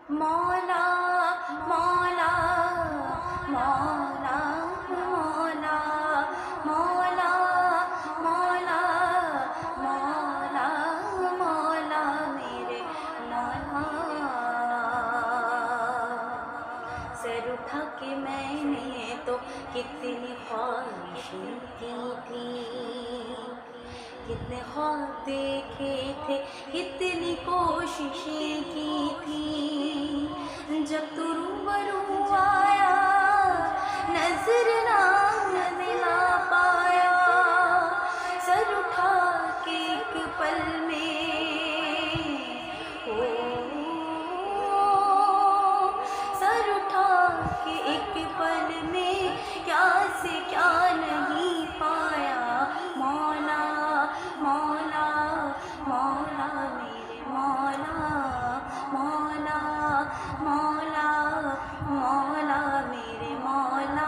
مولا مولا مولا مولا مولا مولا مولا مولا میرے مولا. سر اٹھا کے میں نے تو کتنی خواہشیں کی تھی، کتنے خواب دیکھے تھے، کتنی کوششیں کی تھی. جب تو روبرو آیا نظر نہ ملا پایا، سر اٹھا کے ایک پل میں سر اٹھا کے ایک پل میں کیا سے کیا نہیں پایا. مولا مولا مولا میرے مولا مولا مولا مولا میرے مولا